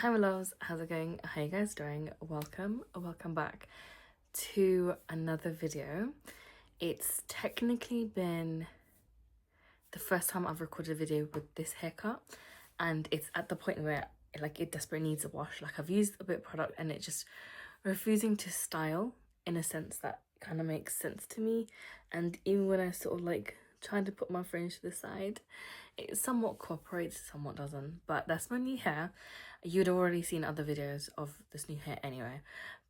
Hi my loves, how's it going? How you guys doing? Welcome back to another video. It's technically been the first time I've recorded a video with this haircut, and it's at the point where like it desperately needs a wash. Like I've used a bit of product and it's just refusing to style in a sense that kind of makes sense to me. And even when I sort of like trying to put my fringe to the side, it somewhat cooperates, somewhat doesn't. But that's my new hair. You'd already seen other videos of this new hair anyway,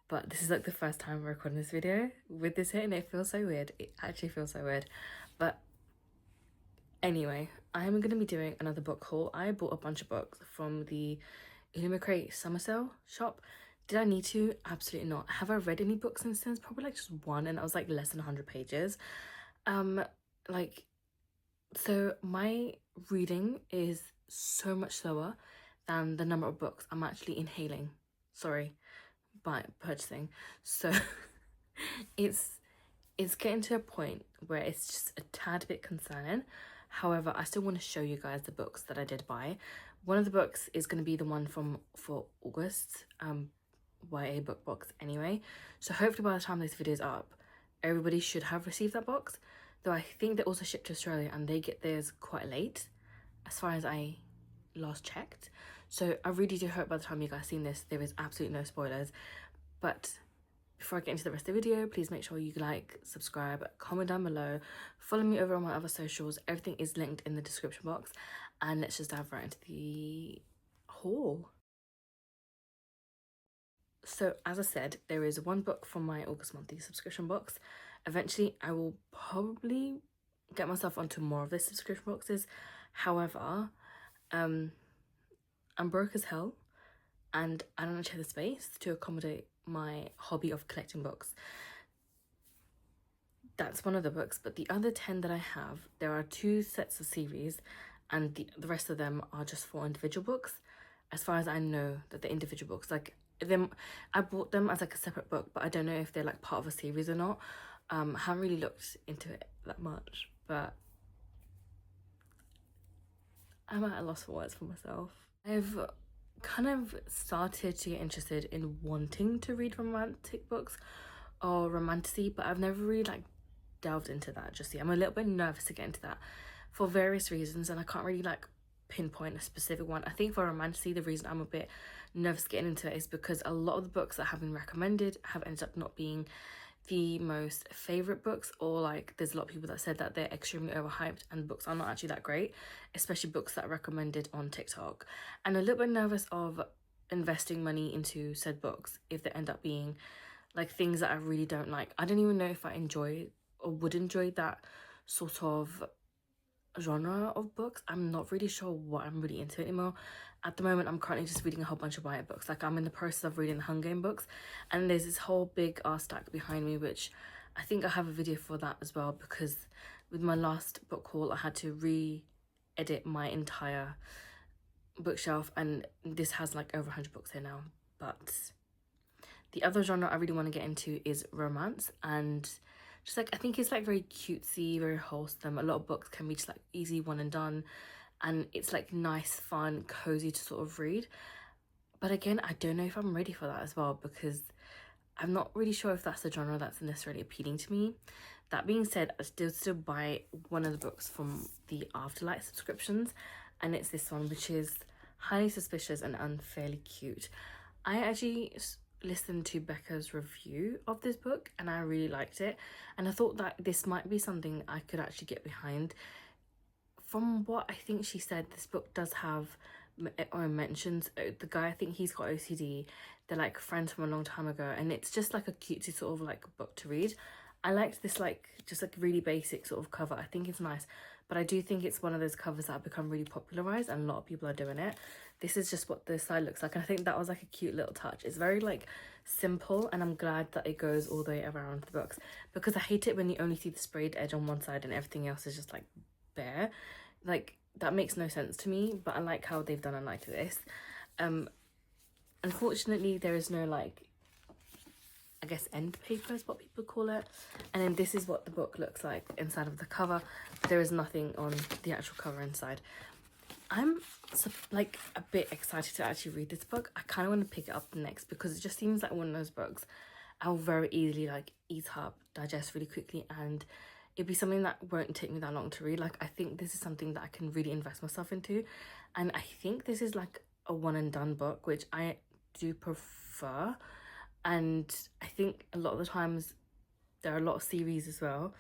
but this is like the first time I'm recording this video with this hair and it feels so weird. It actually feels so weird. But anyway, I am going to be doing another book haul. I bought a bunch of books from the Crate summer sale shop. Did I need to? Absolutely not. Have I read any books since then? Probably like just one, and that was like less than 100 pages. So my reading is so much slower than the number of books I'm actually inhaling. Sorry, by purchasing. So it's getting to a point where it's just a tad bit concerning. However, I still want to show you guys the books that I did buy. One of the books is going to be the one for August, YA book box anyway. So hopefully by the time this video is up, everybody should have received that box. Though I think they also ship to Australia and they get theirs quite late, as far as I last checked. So I really do hope by the time you guys seen this, there is absolutely no spoilers. But before I get into the rest of the video, please make sure you like, subscribe, comment down below, follow me over on my other socials. Everything is linked in the description box. And let's just dive right into the haul. So as I said, there is one book from my August monthly subscription box. Eventually I will probably get myself onto more of the subscription boxes. However, I'm broke as hell and I don't actually have the space to accommodate my hobby of collecting books. That's one of the books, but the other 10 that I have, there are 2 sets of series and the rest of them are just for individual books. As far as I know, that the individual books, like them, I bought them as like a separate book, but I don't know if they're like part of a series or not. Haven't really looked into it that much, but I'm at a loss for words for myself. I've kind of started to get interested in wanting to read romantic books or romantasy, but I've never really like delved into that just yet. I'm a little bit nervous to get into that for various reasons, and I can't really like pinpoint a specific one. I think for romantasy, the reason I'm a bit nervous getting into it is because a lot of the books that have been recommended have ended up not being the most favorite books, or like there's a lot of people that said that they're extremely overhyped and the books are not actually that great, especially books that are recommended on TikTok. And a little bit nervous of investing money into said books if they end up being like things that I really don't like. I don't even know if I enjoy or would enjoy that sort of genre of books. I'm not really sure what I'm really into anymore. At the moment, I'm currently just reading a whole bunch of YA books. Like I'm in the process of reading the Hunger Games books, and there's this whole big stack behind me, which I think I have a video for that as well, because with my last book haul I had to re-edit my entire bookshelf, and this has like over 100 books here now. But the other genre I really want to get into is romance, and just like I think it's like very cutesy, very wholesome. A lot of books can be just like easy one and done, and it's like nice, fun, cozy to sort of read. But again, I don't know if I'm ready for that as well, because I'm not really sure if that's the genre that's necessarily appealing to me. That being said, I still buy one of the books from the Afterlight subscriptions, and it's this one, which is Highly Suspicious and Unfairly Cute. I actually listened to Becca's review of this book and I really liked it, and I thought that this might be something I could actually get behind. From what I think she said, this book does have or mentions the guy, I think he's got OCD. They're like friends from a long time ago, and it's just like a cutesy sort of like book to read. I liked this like just like really basic sort of cover. I think it's nice, but I do think it's one of those covers that have become really popularized and a lot of people are doing it. This is just what the side looks like, and I think that was like a cute little touch. It's very like simple, and I'm glad that it goes all the way around the books, because I hate it when you only see the sprayed edge on one side and everything else is just like bare. Like that makes no sense to me, but I like how they've done it like this. Unfortunately there is no like, I guess end paper is what people call it, and then this is what the book looks like inside of the cover. There is nothing on the actual cover inside. I'm like a bit excited to actually read this book. I kind of want to pick it up next because it just seems like one of those books I'll very easily like eat up, digest really quickly, and it'd be something that won't take me that long to read. Like, I think this is something that I can really invest myself into, and I think this is like a one and done book, which I do prefer. And I think a lot of the times there are a lot of series as well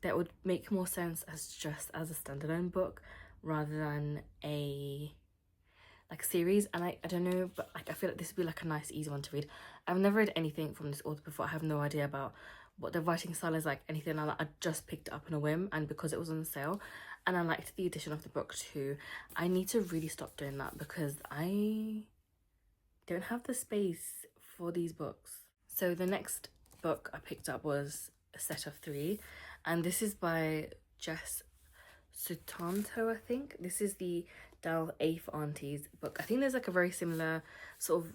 that would make more sense as just as a standalone book rather than a like series. And I don't know, but like I feel like this would be like a nice easy one to read. I've never read anything from this author before. I have no idea about what the writing style is like, anything like that. I just picked it up on a whim, and because it was on sale, and I liked the edition of the book too. I need to really stop doing that because I don't have the space for these books. So the next book I picked up was a set of 3, and this is by Jess Sutanto, I think. This is the Dal A for Aunties book. I think there's like a very similar sort of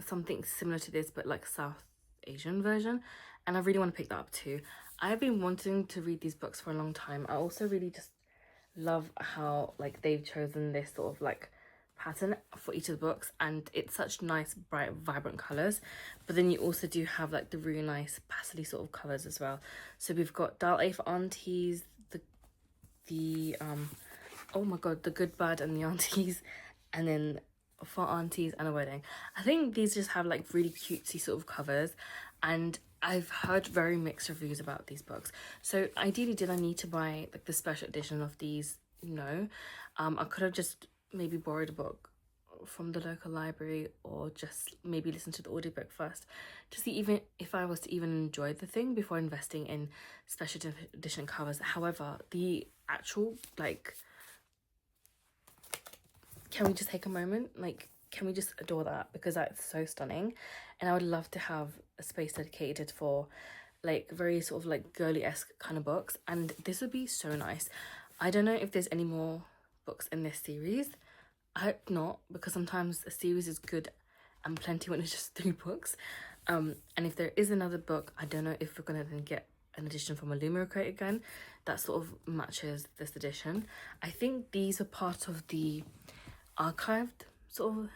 something similar to this, but like South Asian version, and I really want to pick that up too. I've been wanting to read these books for a long time. I also really just love how like they've chosen this sort of like pattern for each of the books, and it's such nice bright vibrant colors, but then you also do have like the really nice pastely sort of colors as well. So we've got Dal A for Aunties, the oh my god, The Good, Bad and the Aunties, and then For Aunties and a Wedding. I think these just have like really cutesy sort of covers, and I've heard very mixed reviews about these books. So ideally, did I need to buy like the special edition of these? No. I could have just maybe borrowed a book from the local library, or just maybe listen to the audiobook first to see even if I was to even enjoy the thing before investing in special edition covers. However, the actual like, can we just take a moment, like can we just adore that, because that's so stunning, and I would love to have a space dedicated for like very sort of like girly-esque kind of books, and this would be so nice. I don't know if there's any more books in this series. I hope not, because sometimes a series is good and plenty when it's just 3 books. And if there is another book, I don't know if we're gonna then get an edition from Illumina Crate again that sort of matches this edition. I think these are part of the archived sort of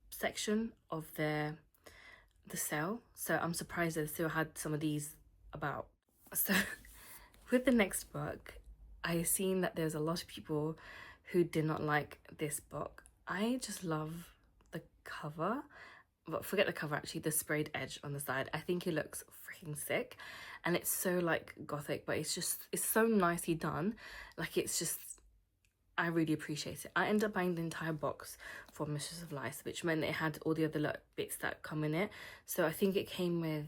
section of the sale, so I'm surprised they still had some of these about. So with the next book, I seen that there's a lot of people who did not like this book. I just love the cover, but forget the cover actually, the sprayed edge on the side. I think it looks freaking sick, and it's so like gothic, but it's so nicely done. Like, it's just, I really appreciate it. I ended up buying the entire box for Mistress of Lice, which meant it had all the other bits that come in it. So I think it came with,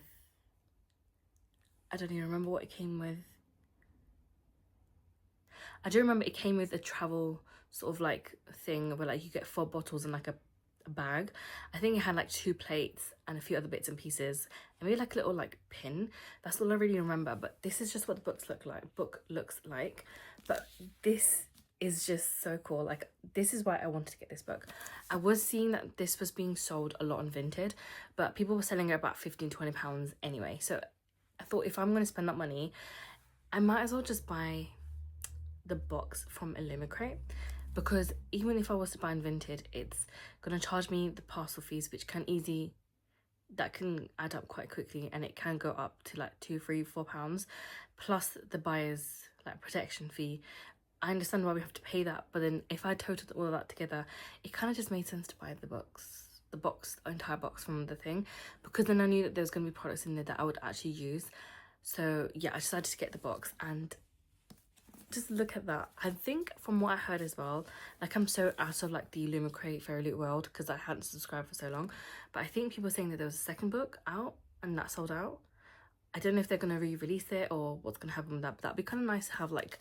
I don't even remember what it came with. I do remember it came with a travel sort of like thing where like you get 4 bottles and like a bag. I think it had like 2 plates and a few other bits and pieces, and maybe like a little like pin. That's all I really remember. But this is just what the book looks like. But this is just so cool. Like, this is why I wanted to get this book. I was seeing that this was being sold a lot on Vinted, but people were selling it about £15-20 anyway. So I thought, if I'm going to spend that money, I might as well just buy the box from Illumina Crate, because even if I was to buy in Vinted, it's going to charge me the parcel fees, which can add up quite quickly, and it can go up to like £2, £3, £4, plus the buyer's like protection fee. I understand why we have to pay that, but then if I totaled all of that together, it kind of just made sense to buy the entire box from the thing, because then I knew that there was going to be products in there that I would actually use. So yeah, I decided to get the box, and just look at that. I think from what I heard as well, like, I'm so out of like the Illumina Crate Fairy Loot world because I hadn't subscribed for so long, but I think people were saying that there was a second book out and that sold out. I don't know if they're going to re-release it or what's going to happen with that, but that'd be kind of nice to have like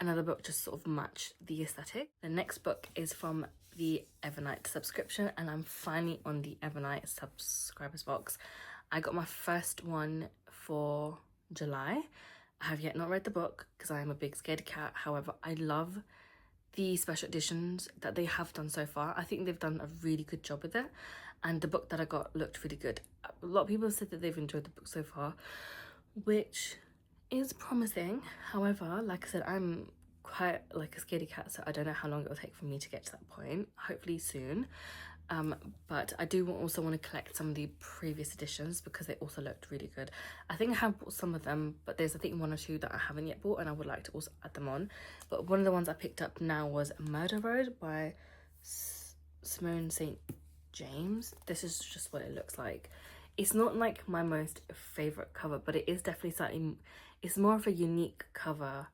another book just sort of match the aesthetic. The next book is from the Evernight subscription, and I'm finally on the Evernight subscribers box. I got my first one for July. I have yet not read the book because I am a big scaredy cat. However, I love the special editions that they have done so far. I think they've done a really good job with it, and the book that I got looked really good. A lot of people have said that they've enjoyed the book so far, which is promising. However, like I said, I'm quite like a scaredy cat, so I don't know how long it will take for me to get to that point. Hopefully soon. But I do also want to collect some of the previous editions because they also looked really good. I think I have bought some of them, but there's I think 1 or 2 that I haven't yet bought, and I would like to also add them on. But one of the ones I picked up now was Murder Road by Simone St. James. This is just what it looks like. It's not like my most favorite cover, but it is definitely slightly, it's more of a unique cover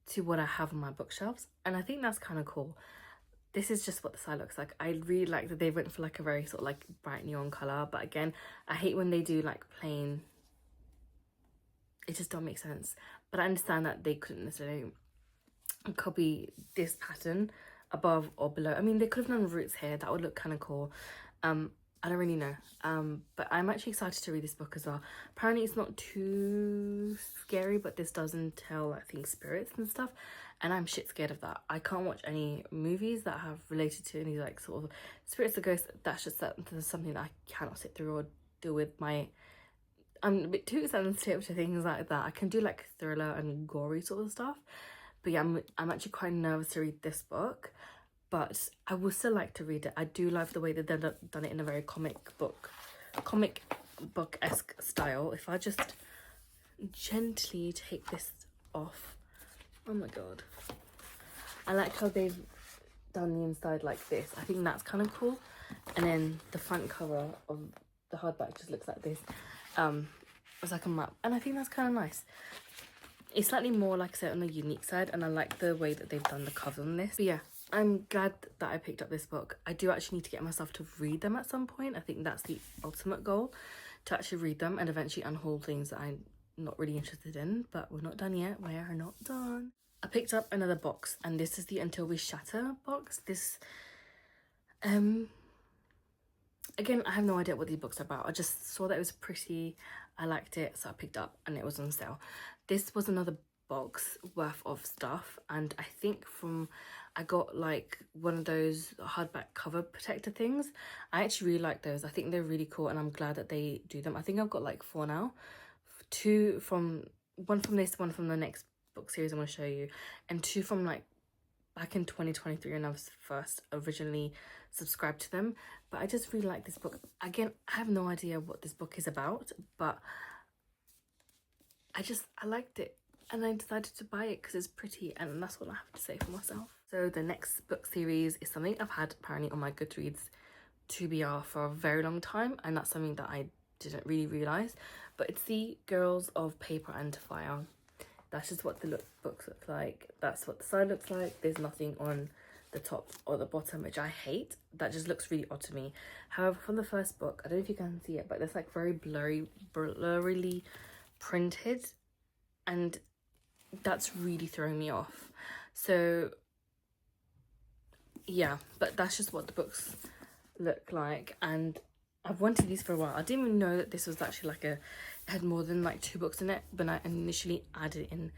to what I have on my bookshelves, and I think that's kind of cool. This is just what the side looks like. I really like that they went for like a very sort of like bright neon color, but again, I hate when they do like plain, it just don't make sense. But I understand that they couldn't necessarily copy this pattern above or below. I mean, they could have done roots here, that would look kind of cool. I don't really know, but I'm actually excited to read this book as well. Apparently it's not too scary, but this does entail, I think, spirits and stuff, and I'm shit scared of that. I can't watch any movies that have related to any like sort of spirits or ghosts. That's just something that I cannot sit through or deal with. I'm a bit too sensitive to things like that. I can do like thriller and gory sort of stuff, but yeah, I'm actually quite nervous to read this book. But I would still like to read it. I do love the way that they've done it in a very comic book-esque style. If I just gently take this off. Oh my god. I like how they've done the inside like this. I think that's kind of cool. And then the front cover of the hardback just looks like this. It's like a map. And I think that's kind of nice. It's slightly more, like I said, on the unique side. And I like the way that they've done the cover on this. But yeah. I'm glad that I picked up this book. I do actually need to get myself to read them at some point. I think that's the ultimate goal, to actually read them and eventually unhaul things that I'm not really interested in. But we're not done yet. We are not done. I picked up another box, and this is the Until We Shatter box. This, again, I have no idea what these books are about. I just saw that it was pretty. I liked it, so I picked up, and it was on sale. This was another box worth of stuff, and I think I got like one of those hardback cover protector things. I actually really like those. I think they're really cool, and I'm glad that they do them. I think I've got like 4 now. 2 from, one from this, one from the next book series I'm going to show you, and 2 from like back in 2023 when I was first originally subscribed to them. But I just really like this book. Again, I have no idea what this book is about, but I liked it. And I decided to buy it because it's pretty, and that's what I have to say for myself. So the next book series is something I've had apparently on my Goodreads TBR for a very long time, and that's something that I didn't really realise. But it's the Girls of Paper and Fire. That's just what the books look like. That's what the side looks like. There's nothing on the top or the bottom, which I hate. That just looks really odd to me. However, from the first book, I don't know if you can see it, but there's like very blurrily printed, and that's really throwing me off. So yeah, but that's just what the books look like, and I've wanted these for a while. I didn't even know that this was actually like it had more than like 2 books in it, but I initially added it in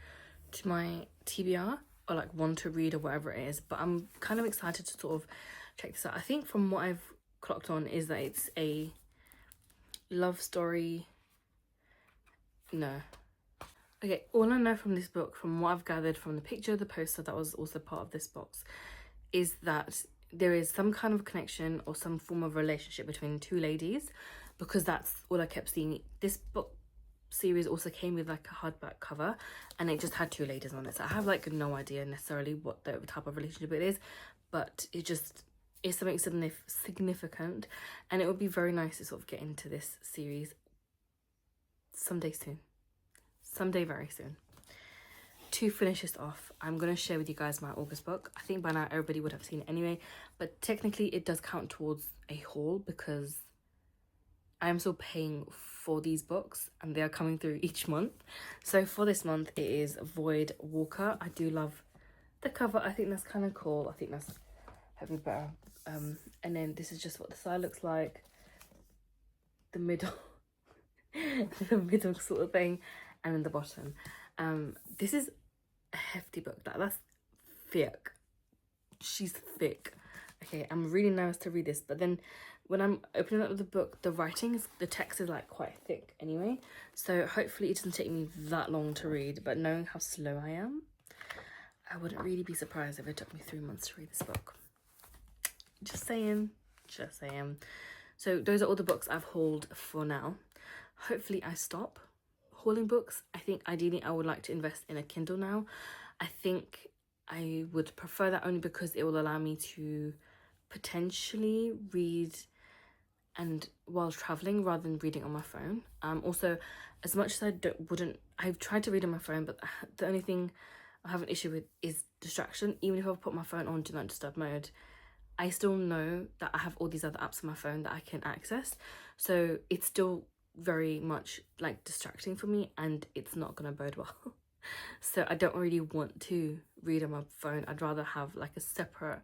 to my TBR, or like want to read or whatever it is. But I'm kind of excited to sort of check this out. I think from what I've clocked on is that it's a love story. No. Okay, all I know from this book, from what I've gathered from the picture, the poster that was also part of this box, is that there is some kind of connection or some form of relationship between 2 ladies, because that's all I kept seeing. This book series also came with like a hardback cover, and it just had 2 ladies on it. So I have like no idea necessarily what the type of relationship it is, but it just is something significant, and it would be very nice to sort of get into this series someday soon. Someday very soon. To finish this off, I'm going to share with you guys my August book. I think by now everybody would have seen it anyway, but technically it does count towards a haul because I am still paying for these books and they are coming through each month. So for this month it is Void Walker. I do love the cover. I think that's kind of cool. I think that's hopefully better. And then this is just what the side looks like. The middle. The middle sort of thing. And then the bottom. This is a hefty book. That's thick. She's thick. Okay, I'm really nervous to read this, but then when I'm opening up the book, the text is like quite thick anyway, so hopefully it doesn't take me that long to read. But knowing how slow I am, I wouldn't really be surprised if it took me 3 months to read this book. Just saying, just saying. So those are all the books I've hauled for now. Hopefully I stop hauling books. I think ideally I would like to invest in a Kindle now. I think I would prefer that only because it will allow me to potentially read and while traveling rather than reading on my phone. Also, as much as I've tried to read on my phone, but the only thing I have an issue with is distraction. Even if I put my phone on do not disturb mode, I still know that I have all these other apps on my phone that I can access, so it's still very much like distracting for me, and it's not gonna bode well. So I don't really want to read on my phone. I'd rather have like a separate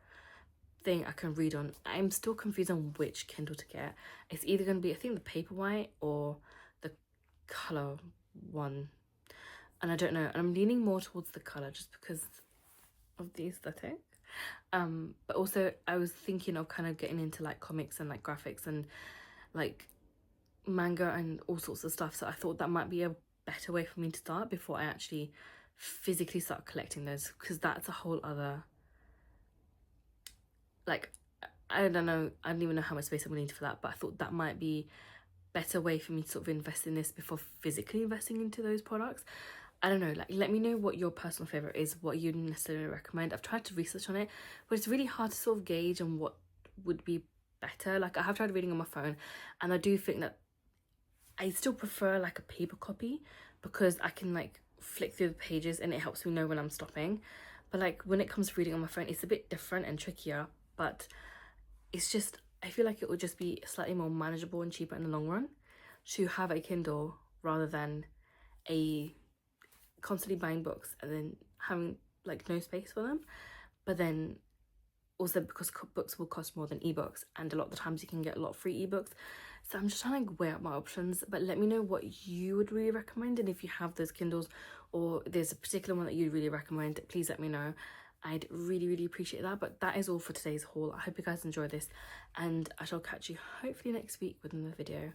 thing I can read on. I'm still confused on which Kindle to get. It's either going to be, I think, the Paperwhite or the colour one, and I don't know, and I'm leaning more towards the colour just because of the aesthetic. But also I was thinking of kind of getting into like comics and like graphics and like manga and all sorts of stuff, so I thought that might be a better way for me to start before I actually physically start collecting those, because that's a whole other, like, I don't know, I don't even know how much space I'm going to need for that, but I thought that might be a better way for me to sort of invest in this before physically investing into those products. I don't know, like, let me know what your personal favourite is, what you necessarily recommend. I've tried to research on it, but it's really hard to sort of gauge on what would be better. Like, I have tried reading on my phone, and I do think that I still prefer like a paper copy because I can like flick through the pages and it helps me know when I'm stopping. But like when it comes to reading on my phone, it's a bit different and trickier, but it's just, I feel like it would just be slightly more manageable and cheaper in the long run to have a Kindle rather than constantly buying books and then having like no space for them. But then also because books will cost more than ebooks, and a lot of the times you can get a lot of free ebooks. So I'm just trying to weigh up my options, but let me know what you would really recommend, and if you have those Kindles or there's a particular one that you'd really recommend, please let me know. I'd really appreciate that. But that is all for today's haul. I hope you guys enjoy this, and I shall catch you hopefully next week with another video.